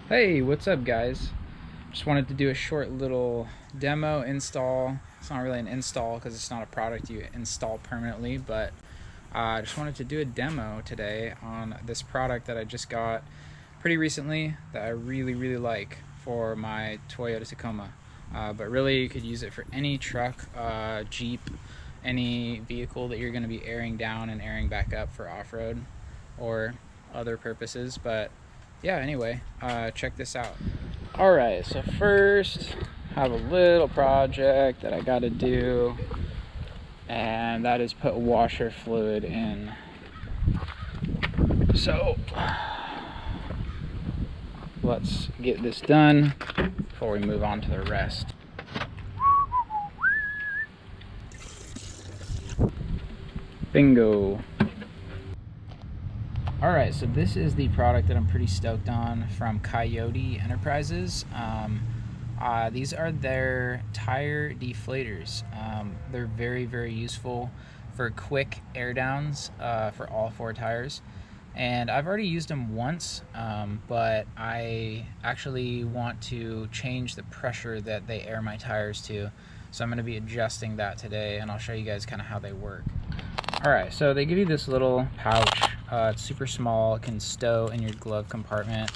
Hey, what's up guys? Just wanted to do a short little demo install. It's not really an install because it's not a product you install permanently, but I just wanted to do a demo today on this product that I just got pretty recently that I really like for my Toyota Tacoma. But really you could use it for any truck, Jeep, any vehicle that you're going to be airing down and airing back up for off-road or other purposes. But yeah, anyway, check this out. Alright, so first I have a little project that I gotta do, and that is put washer fluid in. So let's get this done before we move on to the rest. Bingo. Alright, so this is the product that I'm pretty stoked on from Coyote Enterprises. These are their tire deflators. They're very useful for quick air downs for all four tires. And I've already used them once, but I actually want to change the pressure that they air my tires to. So I'm going to be adjusting that today, and I'll show you guys kind of how they work. Alright, so they give you this little pouch. It's super small, it can stow in your glove compartment.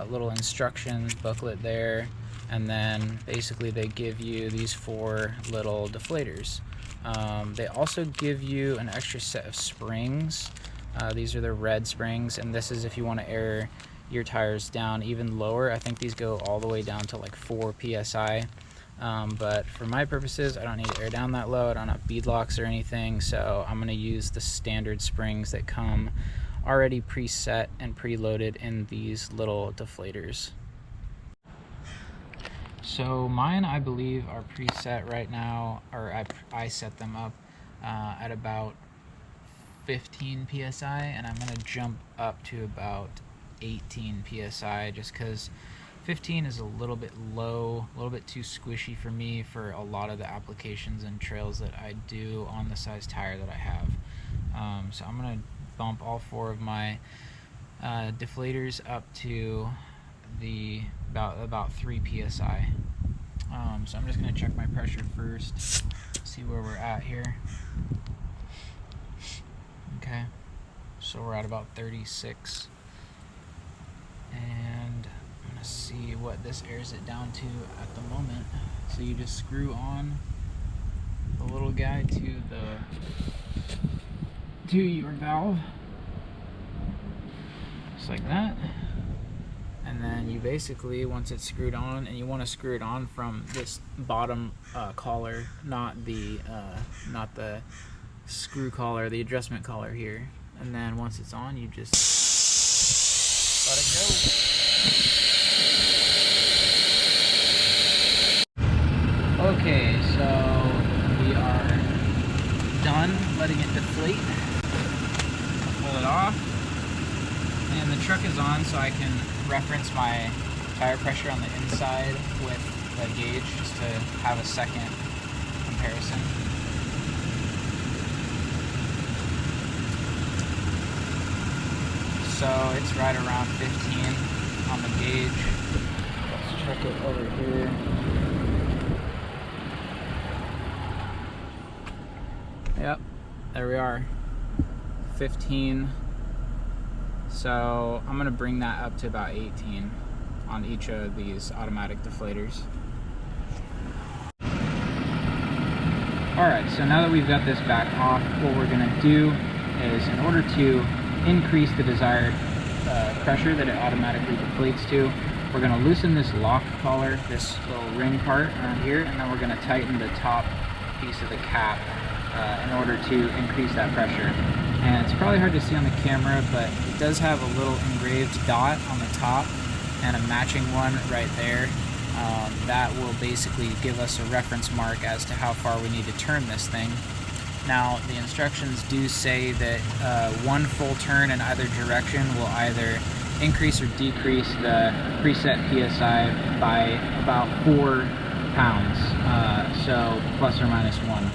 Little instruction booklet there, and then basically they give you these four little deflators. They also give you an extra set of springs. These are the red springs, and this is if you want to air your tires down even lower. I think these go all the way down to like 4 psi. But for my purposes, I don't need to air down that low. I don't have beadlocks or anything, so I'm going to use the standard springs that come already preset and preloaded in these little deflators. So mine, I believe, are preset right now, or I set them up at about 15 psi, and I'm going to jump up to about 18 psi just because 15 is a little bit low, a little bit too squishy for me for a lot of the applications and trails that I do on the size tire that I have. So I'm going to bump all four of my deflators up to the about 3 psi. So I'm just going to check my pressure first, see where we're at here. Okay, so we're at about 36, and I'm gonna see what this airs it down to at the moment. So you just screw on the little guy to your valve, just like that. And then you basically, once it's screwed on, and you want to screw it on from this bottom collar, not the screw collar, the adjustment collar here. And then once it's on, you just let it go. Okay, so we are done letting it deflate. Pull it off, and the truck is on, so I can reference my tire pressure on the inside with the gauge just to have a second comparison. So it's right around 15 on the gauge. Let's check it over here. Yep, there we are, 15. So I'm going to bring that up to about 18 on each of these automatic deflators. Alright, so now that we've got this back off, what we're going to do is, in order to increase the desired pressure that it automatically deflates to, we're going to loosen this lock collar, this little ring part around here, and then we're going to tighten the top piece of the cap in order to increase that pressure. And it's probably hard to see on the camera, but it does have a little engraved dot on the top and a matching one right there. That will basically give us a reference mark as to how far we need to turn this thing. Now, the instructions do say that one full turn in either direction will either increase or decrease the preset PSI by about 4 pounds, so plus or minus 1.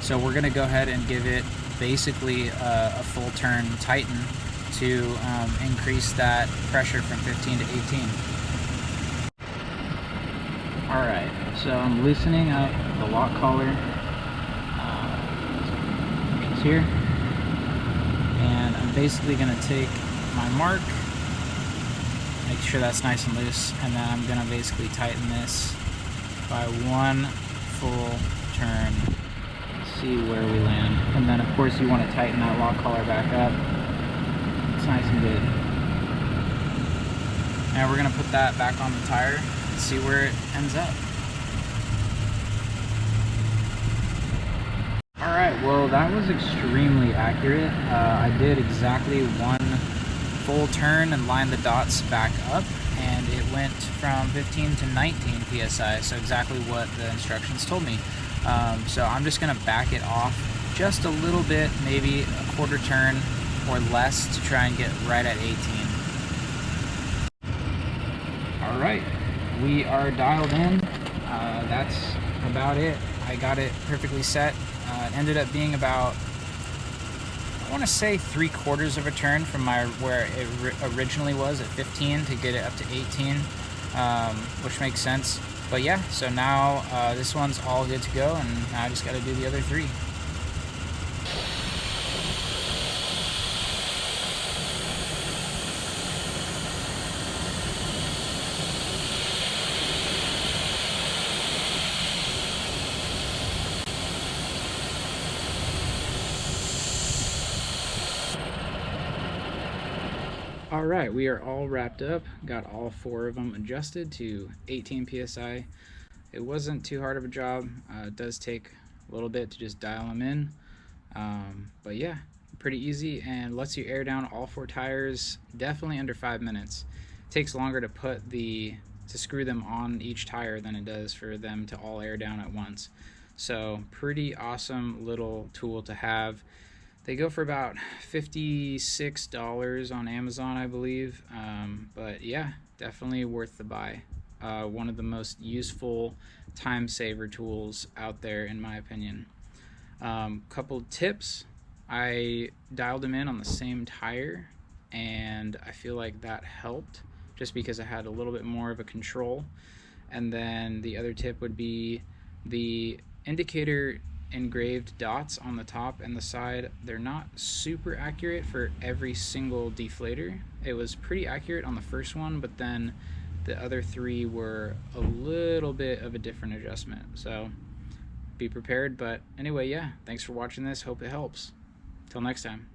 So we're going to go ahead and give it basically a full turn tighten to increase that pressure from 15 to 18. Alright, so I'm loosening up the lock collar piece here, and I'm basically going to take my mark, make sure that's nice and loose, and then I'm going to basically tighten this by one full turn. See where we land. And then of course you want to tighten that lock collar back up. It's nice and good. Now we're going to put that back on the tire and see where it ends up. Alright, well that was extremely accurate. I did exactly one full turn and lined the dots back up, and it went from 15 to 19 psi, so exactly what the instructions told me. So I'm just going to back it off just a little bit, maybe a quarter turn or less, to try and get right at 18. Alright, we are dialed in. That's about it. I got it perfectly set. It ended up being about, I want to say 3/4 of a turn from where it originally was at 15 to get it up to 18, which makes sense. But yeah, so now this one's all good to go, and now I just got to do the other 3. Alright, we are all wrapped up, got all 4 of them adjusted to 18 psi. It wasn't too hard of a job. It does take a little bit to just dial them in, but yeah, pretty easy, and lets you air down all 4 tires definitely under 5 minutes. It takes longer to screw them on each tire than it does for them to all air down at once. So pretty awesome little tool to have. They go for about $56 on Amazon, I believe, but yeah, definitely worth the buy. One of the most useful time saver tools out there, in my opinion. Couple tips: I dialed them in on the same tire, and I feel like that helped just because I had a little bit more of a control. And then the other tip would be the indicator engraved dots on the top and the side. They're not super accurate for every single deflator. It was pretty accurate on the first one, but then the other 3 were a little bit of a different adjustment, so be prepared. But anyway, yeah, thanks for watching this. Hope it helps. Till next time.